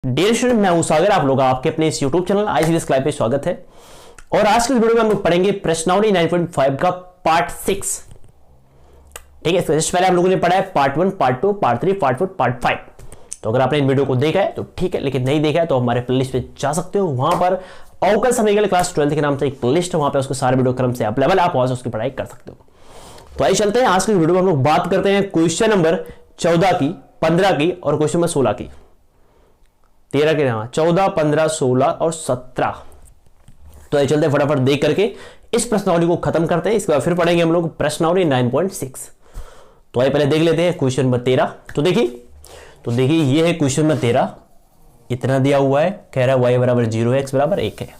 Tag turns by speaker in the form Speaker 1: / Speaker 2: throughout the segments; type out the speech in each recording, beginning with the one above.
Speaker 1: Dear student, मैं हूं सागर। आप लोग आपके अपने इस यूट्यूब चैनल ICDS क्लास पे स्वागत है। और आज के वीडियो में हम लोग पढ़ेंगे प्रश्नावली 9.5 का पार्ट 6। ठीक है, इससे पहले हम लोगों ने पढ़ा है part 1, part 2, part 3, part 4, part 5। तो अगर आपने इन वीडियो को देखा है तो ठीक है, लेकिन नहीं देखा है तो हमारे प्लेलिस्ट पे जा सकते हो। वहां पर अवकल समीकरण क्लास 12 के नाम से एक प्लेलिस्ट है, वहां पर उसके सारे वीडियो क्रम से अवेलेबल, आप वहां से उसकी पढ़ाई कर सकते हो। तो आइए चलते हैं, आज की वीडियो में हम लोग बात करते हैं क्वेश्चन नंबर 14 की, 15 की और क्वेश्चन नंबर 16 की, 13 के, हाँ 14, 15, 16 और 17। तो ये चलते फटाफट देख करके इस प्रश्नावली को खत्म करते हैं। इसके बाद फिर पढ़ेंगे हम लोग प्रश्नावली 9.6। तो आइए पहले देख लेते हैं क्वेश्चन नंबर 13। तो देखिए ये है क्वेश्चन नंबर 13। इतना दिया हुआ है, कह रहा है y बराबर 0 है, x बराबर 1 है।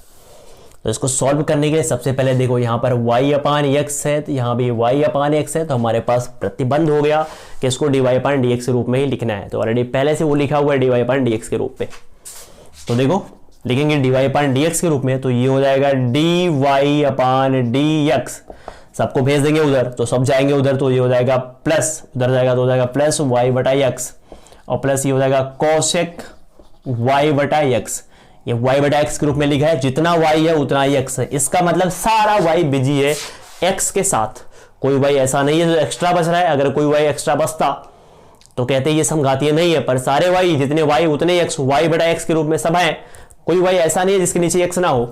Speaker 1: तो इसको सॉल्व करने के लिए सबसे पहले देखो यहाँ पर y अपान x है, तो यहाँ भी y अपान x है। तो हमारे पास प्रतिबंध हो गया कि इसको dy अपान dx के रूप में ही लिखना है। तो ऑलरेडी पहले से वो लिखा हुआ है dy अपान dx के रूप में। तो देखो लिखेंगे dy अपान dx के रूप में, तो ये हो जाएगा dy अपान dx। सबको भेज देंगे उधर, तो सब जाएंगे उधर, तो ये हो जाएगा प्लस, उधर जाएगा तो हो जाएगा प्लस y बटा x, और प्लस ये हो जाएगा कोसेक y बटा x। ये y बटा x के रूप में लिखा है, जितना y है उतना ही x है। इसका मतलब सारा y बिजी है x के साथ, कोई y ऐसा नहीं है जो एक्स्ट्रा बच रहा है। अगर कोई y एक्स्ट्रा बचता तो कहते ये समघातीय नहीं है, पर सारे y जितने y उतने x, y बटा x के रूप में सब है। कोई y ऐसा नहीं है जिसके नीचे x ना हो,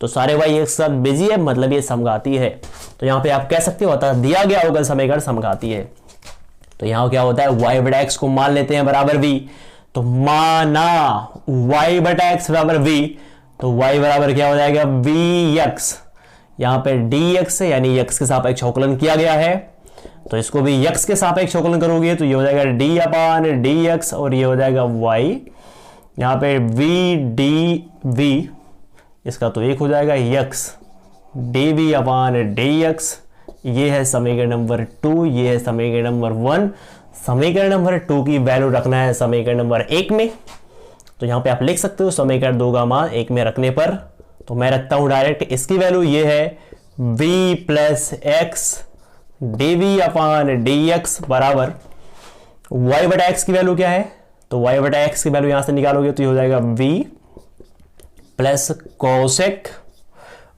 Speaker 1: तो सारे y एक साथ बिजी है, मतलब ये समघातीय है। तो यहाँ पे आप कह सकते हो होता दिया गया अवकल समीकरण समघातीय है। तो यहाँ क्या होता है, y बटा x को मान लेते हैं बराबर v। तो माना y बटा x बराबर v, तो y बराबर क्या हो जाएगा vx। यहाँ पे dx है, यानी x के सापेक्ष अवकलन किया गया है, तो इसको भी x के सापेक्ष अवकलन करोगे तो ये हो जाएगा d अपान dx, और ये हो जाएगा y। यहाँ पे v dv, इसका तो एक हो जाएगा x dv अपान dx। ये है समीकरण नंबर 2, ये है समीकरण नंबर 1। समीकरण नंबर 2 की वैल्यू रखना है समीकरण नंबर 1 में। तो यहाँ पे आप लिख सकते हो समीकरण 2 का मान 1 में रखने पर। तो मैं रखता हूं डायरेक्ट, इसकी वैल्यू ये है v प्लस एक्स dv अपान dx बराबर y बटा x की वैल्यू क्या है, तो y बटा x की वैल्यू यहां से निकालोगे तो ये हो जाएगा v प्लस कोसेक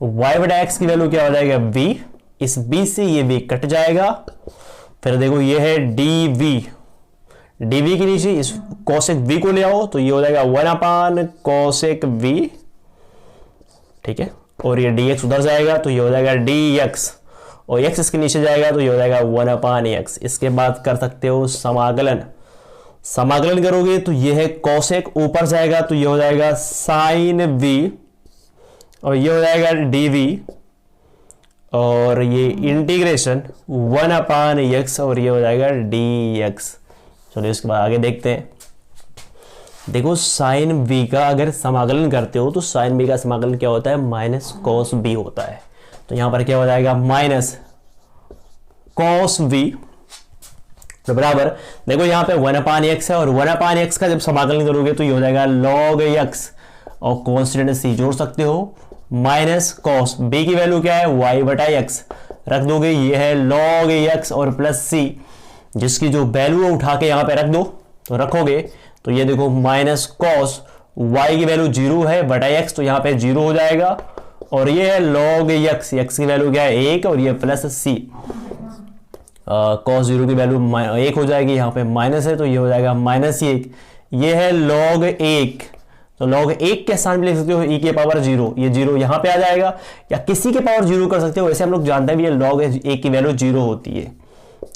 Speaker 1: y बटा x की वैल्यू क्या हो जाएगा v। इस b से ये v कट जाएगा। फिर देखो ये है dv के नीचे इस कोसेक v को ले आओ तो ये हो जाएगा 1 अपान कोसेक v। ठीक है, और ये dx उधर जाएगा तो ये हो जाएगा dx, और x इसके नीचे जाएगा तो ये हो जाएगा 1 अपान x। इसके बाद कर सकते हो समाकलन। समाकलन करोगे तो ये है कोसेक, ऊपर जाएगा तो ये हो जाएगा साइन v, और ये हो जाएगा dv, और ये इंटीग्रेशन 1 अपान x, और ये हो जाएगा dx। चलो इसके बाद आगे देखते हैं। देखो साइन v का अगर समाकलन करते हो तो साइन v का समाकलन क्या होता है, माइनस कॉस b होता है। तो यहां पर क्या हो जाएगा माइनस कॉस v बराबर, देखो यहाँ पे 1 अपान x है, और 1 अपान x का जब समाकलन करोगे तो ये हो जाएगा log x, और कॉन्स्टेंट c जोड़ सकते हो, माइनस कॉस b की वैल्यू क्या है y बटा x रख दोगे, ये है log x और प्लस c, जिसकी जो वैल्यू है उठा के यहाँ पे रख दो। तो रखोगे तो ये देखो माइनस कॉस y की वैल्यू 0 है बटा x, तो यहाँ पे 0 हो जाएगा, और ये है log x की वैल्यू क्या है 1, और ये प्लस c, कॉस 0 की वैल्यू 1 हो जाएगी, यहाँ पे माइनस है तो ये हो जाएगा माइनस 1। ये है log 1, तो log 1 के स्थान पे लिख सकते हो e की पावर 0, ये 0 यहाँ पे आ जाएगा, या किसी के पावर 0 कर सकते हो। वैसे हम लोग जानते हैं भी ये log 1 की वैल्यू 0 होती है,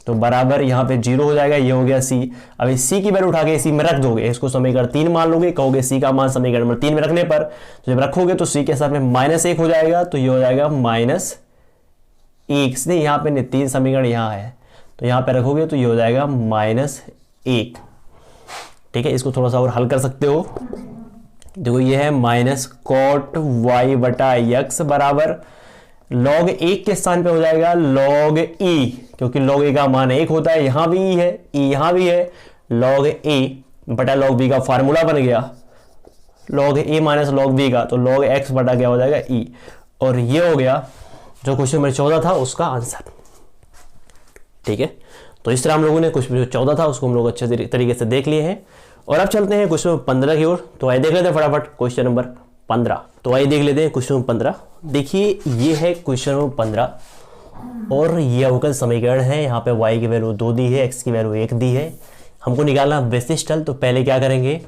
Speaker 1: तो बराबर यहाँ पे 0 हो जाएगा, ये हो गया c। अब इस c की वैल्यू उठा के इसी में रख दोगे, इसको समीकरण 3 मान लोगे, कहोगे c का मान समीकरण नंबर 3 में रखने पर, तो जब रखोगे तो c के साथ में माइनस 1 हो जाएगा, तो ये हो जाएगा माइनस 1 से, यहाँ पे 3 समीकरण यहाँ है, तो यहाँ पे रखोगे तो ये हो जाएगा माइनस 1। ठीक है, इसको थोड़ा सा और हल कर सकते हो। देखो ये है माइनस कॉट y बटा x बराबर log 1 के स्थान पे हो जाएगा log e, क्योंकि log a का मान 1 होता है, यहाँ भी e है, e यहाँ भी है, log a बटा log b का फार्मूला बन गया log a minus log b का, तो log x बटा क्या हो जाएगा e। और ये हो गया जो क्वेश्चन नंबर 14 था उसका आंसर। ठीक है, तो इस तरह हम लोगों ने क्वेश्चन 14 था उसको हम लोग अच्छे तरीके से देख लिए हैं। और अब चलते हैं क्वेश्चन नंबर 15 की ओर। तो आइए देख लेते हैं फटाफट क्वेश्चन नंबर 15। तो आइए देख लेते हैं क्वेश्चन नंबर 15। देखिए ये है क्वेश्चन नंबर 15 और ये अवकल समीकरण है। यहाँ पे y की वैल्यू 2 दी है, x की वैल्यू 1 दी है। हमको निकालना विशिष्ट हल। तो पहले क्या करेंगे,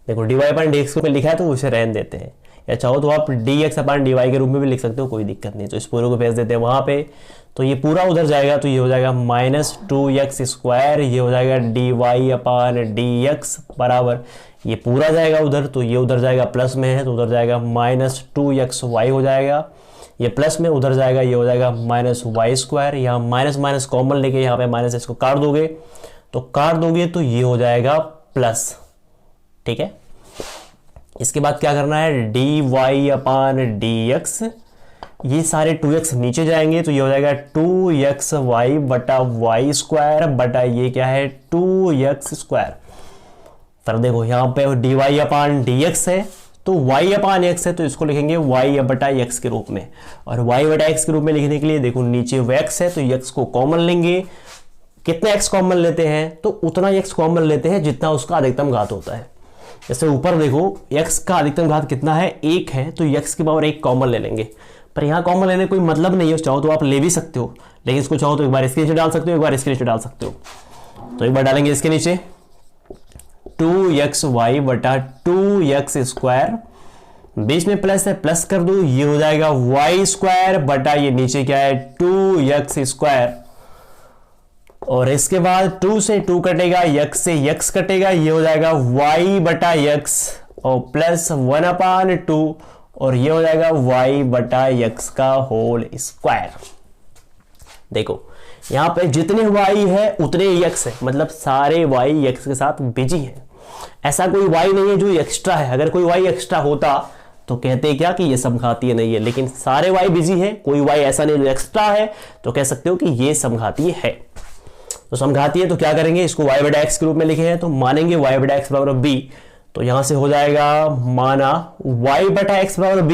Speaker 1: देखो dy/dx पे लिखा है तो उसे रहने देते हैं, या चाहो तो आप dx/dy के रूप में भी लिख सकते हो, कोई दिक्कत नहीं। तो इस पूरे को भेज देते हैं वहां पे। तो ये पूरा उधर जाएगा तो ये हो जाएगा -2x², ये हो जाएगा dy/dx बराबर, ये पूरा जाएगा उधर तो ये उधर जाएगा, प्लस में है तो उधर जाएगा -2xy हो जाएगा, ये प्लस में उधर जाएगा, ये हो जाएगा -y²। यहाँ माइनस माइनस कॉमन लेके यहाँ पे माइनस इसको काट दोगे तो ये हो जाएगा प्लस। ठीक है, इसके बाद क्या करना है, dy/dx, ये सारे 2x नीचे जाएंगे तो ये हो जाएगा 2xy बटा y² बटा ये क्या है 2x²। फिर देखो यहाँ पे dy/dx है तो y/x है तो इसको लिखेंगे y/x के रूप में, और y/x के रूप में लिखने के लिए देखो नीचे x है तो x को कॉमन लेंगे। कितना x कॉमन लेते हैं, तो उतना x कॉमन लेते हैं जितना उसका अधिकतम घात होता है। जैसे ऊपर देखो x का अधिकतम घात कितना है, 1 है, तो x की पावर 1 कॉमन ले लेंगे। पर यहाँ कॉमन लेने कोई मतलब नहीं है, चाहो तो आप ले भी सकते हो, लेकिन इसको चाहो तो एक बार इसके नीचे डाल सकते हो, एक बार इसके नीचे डाल सकते हो। तो एक बार डालेंगे इसके नीचे 2xy बटा 2x², बीच में प्लस है, प्लस कर दो, ये हो जाएगा y² बटा ये नीचे क्या है 2x²। और इसके बाद 2 से 2 कटेगा, x से x कटेगा, ये हो जाएगा y/x और प्लस 1/2 और ये हो जाएगा y/x का होल स्क्वायर। देखो यहां पे जितने y है उतने x है, मतलब सारे y x के साथ बिजी है। ऐसा कोई y नहीं है जो एक्स्ट्रा है। अगर कोई y एक्स्ट्रा होता तो कहते क्या कि ये समघातीय नहीं है, लेकिन सारे y बिजी है, कोई y ऐसा नहीं जो एक्स्ट्रा है, तो कह सकते हो कि ये समघातीय है। तो समघातीय तो क्या करेंगे, इसको y/x के रूप में लिखे हैं तो मानेंगे y/x बराबर b। तो यहां से हो जाएगा माना y/x बराबर b,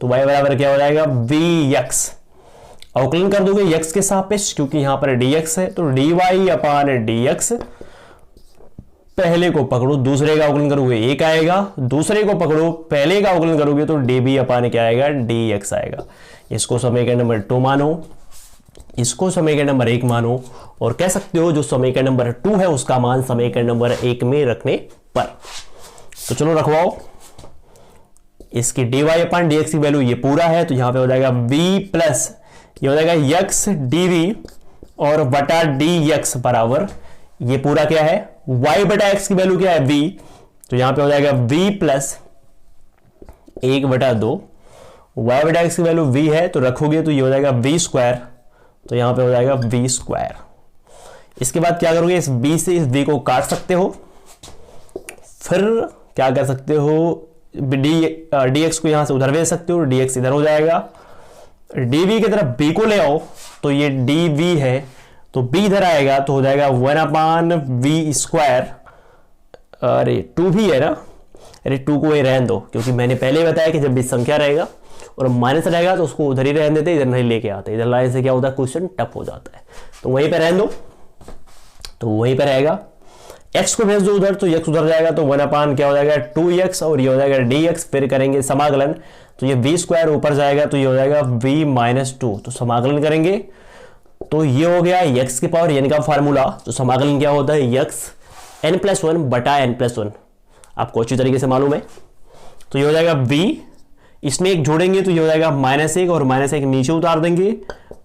Speaker 1: तो y बराबर क्या हो जाएगा bx। अवकलन कर दोगे x के सापेक्ष, क्योंकि यहां पर dx है तो dy/dx। पहले को पकड़ो दूसरे का अवकलन करोगे 1 आएगा, दूसरे को पकड़ो पहले का अवकलन करोगे तो db/ क्या आएगा dx आएगा। इसको समीकरण नंबर 2 मानो, इसको समीकरण नंबर 1 मानो, और कह सकते हो जो समीकरण नंबर 2 है उसका मान समीकरण नंबर 1 में रखने पर। तो चलो रखवाओ, इसकी dy/dx की वैल्यू ये पूरा है तो यहां पे हो जाएगा b प्लस ये हो जाएगा x dv और बटा dx बराबर ये पूरा क्या है y/x की वैल्यू क्या है v, तो यहां पे हो जाएगा v प्लस 1/2। y/x की वैल्यू v है तो रखोगे तो ये हो जाएगा v², तो यहां पे हो जाएगा v²। इसके बाद क्या करोगे, इस b से इस v को काट सकते हो, फिर क्या कर सकते हो dx को यहां से उधर भेज सकते हो, dx इधर हो जाएगा, dv की तरफ b को ले आओ तो ये dv है तो b इधर आएगा तो हो जाएगा 1/v²। अरे 2 भी है ना, अरे 2 को ही रहने दो, क्योंकि मैंने पहले ही बताया कि जब भी संख्या रहेगा और माइनस रहेगा तो उसको उधर ही रहने देते, इधर नहीं लेके आते। इधर लाने से क्या होता है, क्वेश्चन टफ हो जाता है। तो वहीं पे रहने दो, तो वहीं पे रहेगा। x को भेज दो उधर तो x उधर जाएगा तो 1/ क्या हो जाएगा 2x और ये हो जाएगा dx। फिर करेंगे समाकलन तो ये v² ऊपर जाएगा तो ये हो जाएगा v-2। तो समाकलन करेंगे तो ये हो गया x की पावर n का फार्मूला। तो समाकलन क्या होता है x n+1 बटा n+1, आपको अच्छी तरीके से मालूम है। तो ये हो जाएगा v, इसमें एक जोड़ेंगे तो ये हो जाएगा -1 और -1 नीचे उतार देंगे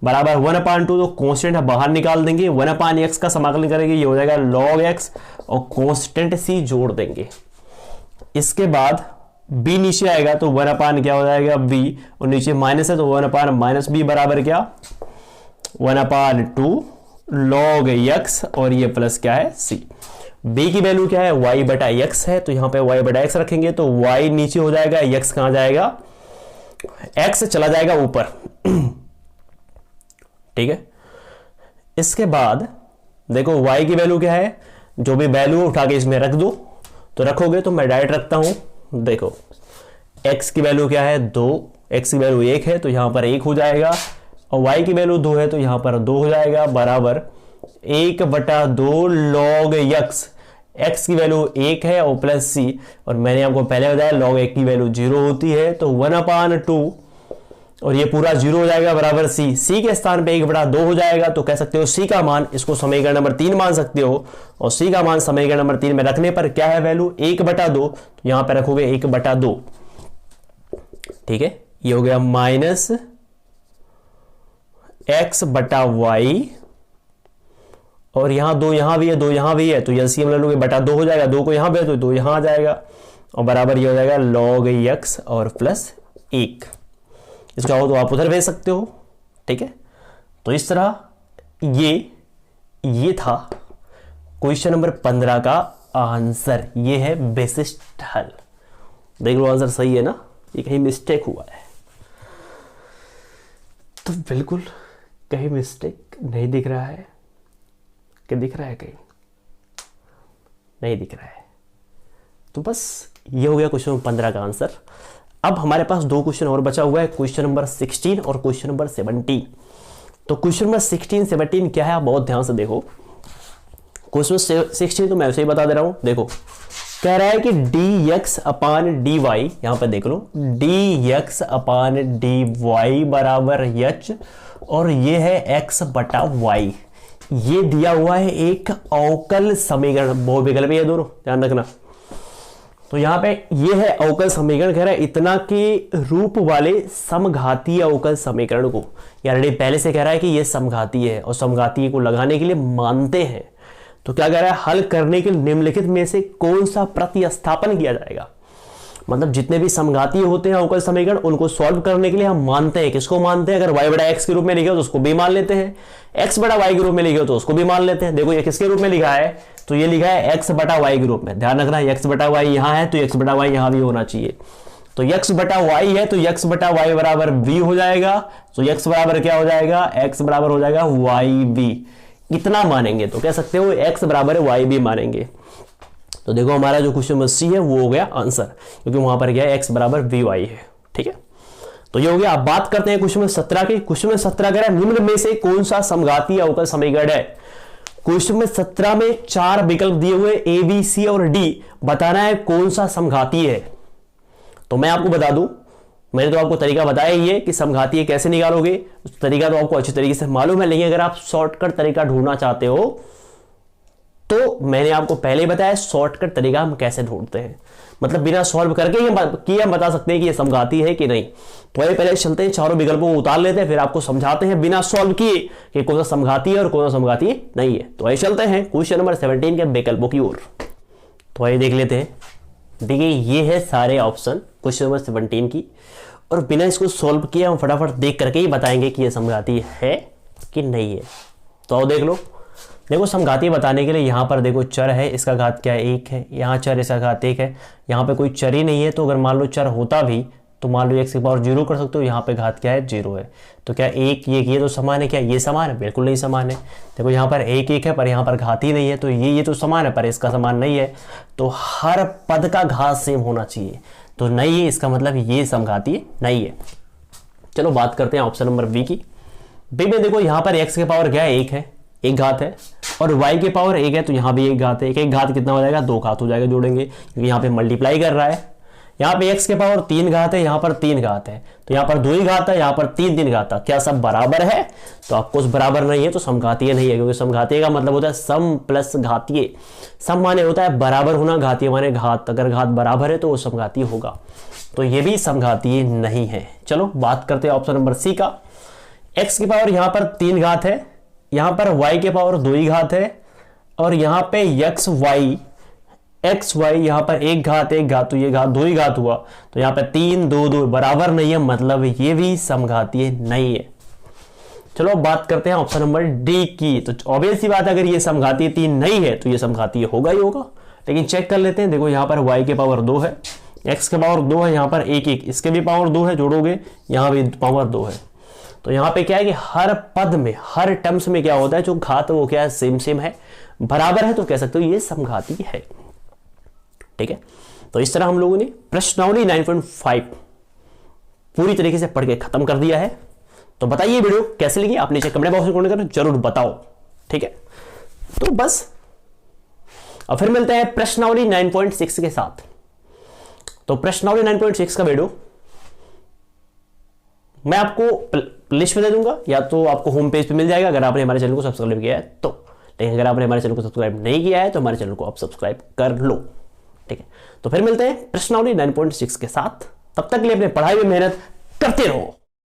Speaker 1: बराबर 1/2। तो कांस्टेंट बाहर निकाल देंगे, 1/x का समाकलन करेंगे ये हो जाएगा log x और कांस्टेंट c जोड़ देंगे। इसके बाद b नीचे आएगा तो 1/ क्या हो जाएगा b, और नीचे माइनस है तो 1/-b बराबर क्या 1/2 log x और ये प्लस क्या है c। b की वैल्यू क्या है y/x है तो यहां पे y/x रखेंगे तो y नीचे हो जाएगा, x कहां जाएगा, x चला जाएगा ऊपर। ठीक है, इसके बाद देखो y की वैल्यू क्या है, जो भी वैल्यू उठा के इसमें रख दो। तो रखोगे तो मैं डायरेक्ट रखता हूं, देखो x की वैल्यू क्या है 2, x की वैल्यू 1 है तो यहां पर 1 हो जाएगा, और y की वैल्यू 2 है तो यहां पर 2 हो जाएगा बराबर 1/2 log x। x की वैल्यू 1 है और प्लस c, और मैंने आपको पहले बताया log 1 की वैल्यू 0 होती है, तो 1/2 और ये पूरा 0 हो जाएगा बराबर c के स्थान पे 1/2 हो जाएगा। तो कह सकते हो c का मान, इसको समीकरण नंबर 3 मान सकते हो, और c का मान समीकरण नंबर 3 में रखने पर क्या है वैल्यू 1/2, तो यहां पे रखोगे 1/2। ठीक है, ये हो गया माइनस x/y, और यहां 2 यहां भी है 2 यहां भी है, तो एलसीएम ले लोगे बटा 2 हो जाएगा, 2 को यहां पे तो 2 यहां आ जाएगा, और बराबर ये हो जाएगा log x और प्लस 1। इसको चाहो तो आप उधर भेज सकते हो। ठीक है, तो इस तरह ये था क्वेश्चन नंबर 15 का आंसर। ये है विशिष्ट हल। देख लो आंसर सही है ना, ये कहीं मिस्टेक हुआ है तो बिल्कुल कहीं मिस्टेक नहीं दिख रहा है कि दिख रहा है, कहीं नहीं दिख रहा है। तो बस ये हो गया क्वेश्चन नंबर 15 का आंसर। अब हमारे पास 2 क्वेश्चन और बचा हुआ है, क्वेश्चन नंबर 16 और क्वेश्चन नंबर 17। तो क्वेश्चन नंबर 16 17 क्या है, आप बहुत ध्यान से देखो। क्वेश्चन 16 तो मैं ऐसे ही बता दे रहा हूं, देखो कह रहा है कि dx/dy, यहां पर देख लो dx/dy बराबर h, और ये है x/y। ये दिया हुआ है एक अवकल समीकरण, बहुविकल्पी है दोनों, ध्यान रखना। तो यहां पे ये है अवकल समीकरण, कह रहा है इतना के रूप वाले समघातीय अवकल समीकरण को, यानी पहले से कह रहा है कि ये समघातीय है, और समघातीय को लगाने के लिए मानते हैं। तो क्या कह रहा है, हल करने के निम्नलिखित में से कौन सा प्रतिस्थापन किया जाएगा। मतलब जितने भी समघातीय होते हैं अवकल समीकरण, उनको सॉल्व करने के लिए हम मानते हैं, किसको मानते हैं, अगर y/x के रूप में लिखे हो तो उसको भी मान लेते हैं, x/y के रूप में लिखे हो तो उसको भी मान लेते हैं। देखो ये किसके रूप में लिखा है, तो ये लिखा है x/y के रूप में। ध्यान रखना x/y यहां है तो x/y यहां भी होना चाहिए। तो x/y है तो x/y बराबर v हो जाएगा। तो x बराबर क्या हो जाएगा, x बराबर हो जाएगा yb। इतना मानेंगे तो कह सकते हो x बराबर yb मानेंगे। तो देखो हमारा जो क्वेश्चन नंबर सी है वो हो गया आंसर, क्योंकि वहां पर क्या है x बराबर vy है। ठीक है, तो ये हो गया। अब बात करते हैं क्वेश्चन नंबर 17 की। क्वेश्चन नंबर 17 कह रहा है निम्न में से कौन सा समघातीय अवकल समीकरण है। क्वेश्चन में 17 में 4 विकल्प दिए हुए ए बी सी और डी, बताना है कौन सा समघातीय है। तो मैं आपको बता दूं, मैंने तो आपको तरीका बताया ही है कि समघातीय कैसे निकालोगे, उस तरीका तो आपको अच्छी तरीके से मालूम है, लेकिन अगर आप शॉर्टकट तरीका ढूंढना चाहते हो तो मैंने आपको पहले ही बताया शॉर्टकट तरीका हम कैसे ढूंढते हैं। मतलब बिना सॉल्व करके ही हम बता सकते हैं कि ये समघातीय है कि नहीं। तो ये पहले चलते हैं, चारों विकल्पों को उतार लेते हैं, फिर आपको समझाते हैं बिना सॉल्व किए कि कौन सा समघातीय है और कौन सा समघातीय नहीं है। तो आइए चलते हैं क्वेश्चन नंबर 17 के विकल्पों की ओर। तो आइए देख लेते हैं। देखिए ये है सारे ऑप्शन क्वेश्चन नंबर 17 की, और बिना इसको सॉल्व किए हम फटाफट देख करके ही बताएंगे कि ये समघातीय है कि नहीं है। तो आओ देख लो। देखो समघातीय बताने के लिए यहाँ पर देखो चर है, इसका घात क्या है 1 है, यहाँ चर इसका घात 1 है, यहाँ पे कोई चर ही नहीं है। तो अगर मान लो चर होता भी तो मान लो x की पावर 0 कर सकते हो, यहाँ पे घात क्या है 0 है। तो क्या 1 ये तो समान है, क्या ये समान है, बिल्कुल नहीं समान है। देखो यहाँ पर 1 1 है पर यहाँ पर घात ही नहीं है, तो ये तो समान है पर इसका समान नहीं है। तो हर पद का घात सेम होना चाहिए, तो नहीं है, इसका मतलब ये समघातीय नहीं है। चलो बात करते हैं ऑप्शन नंबर बी की। बी में देखो यहाँ पर x की पावर क्या है 1 है, 1 घात है, और y की पावर 1 है, तो यहाँ भी 1 घात है। 1 घात कितना हो जाएगा, 2 घात हो जाएगा, जोड़ेंगे क्योंकि यहाँ पे मल्टीप्लाई कर रहा है। यहाँ पे x के पावर 3 घात है, यहाँ पर 3 घात है, तो यहाँ पर 2 ही घात है, यहाँ पर 3 घात है। क्या सब बराबर है, तो आपको बराबर नहीं है तो समघातीय नहीं है, क्योंकि समघातीय का मतलब होता है सम प्लस घातीय। सम माने होता है बराबर होना, घातीय माने घात। अगर घात बराबर है तो वो समघातीय होगा, तो ये भी समघातीय नहीं है। चलो बात करते हैं ऑप्शन नंबर सी का। x की पावर यहाँ पर 3 घात है, यहाँ पर y के पावर 2 ही घात है, और यहाँ पे x y यहाँ पर 1 घात 1 घात, तो ये घात 2 ही घात हुआ, तो यहाँ पे 3 2 2 बराबर नहीं है, मतलब ये भी समघातीय नहीं है। चलो बात करते हैं ऑप्शन नंबर डी की। तो ऑब्वियस सी बात है, अगर ये समघातीय 3 नहीं है तो ये समघातीय होगा ही होगा, लेकिन चेक कर लेते हैं। देखो यहाँ पर y के पावर 2 है, x के पावर 2 है, यहाँ पर 1 1, इसके भी पावर 2 है, जोड़ोगे यहाँ भी पावर 2 है। तो यहाँ पे क्या है कि हर पद में, हर टर्म्स में क्या होता है, जो घात वो क्या है सेम सेम है, बराबर है, तो कह सकते हो ये समघातीय है। ठीक है, तो इस तरह हम लोगों ने प्रश्नावली 9.5 पूरी तरीके से पढ़ के खत्म कर दिया है। तो बताइए वीडियो कैसे लगी, आप नीचे कमेंट बॉक्स में कमेंट कर जरूर बताओ। ठीक है, तो बस और फिर मिलते हैं प्रश्नावली 9.6 के साथ। तो प्रश्नावली 9.6 का वीडियो मैं आपको लिस्ट में दे दूंगा, या तो आपको होम पेज पे मिल जाएगा अगर आपने हमारे चैनल को सब्सक्राइब किया है तो। लेकिन अगर आपने हमारे चैनल को सब्सक्राइब नहीं किया है तो हमारे चैनल को आप सब्सक्राइब कर लो, ठीक है। तो फिर मिलते हैं प्रश्नावली 9.6 के साथ। तब तक के लिए अपने पढ़ाई में मेहनत करते रहो।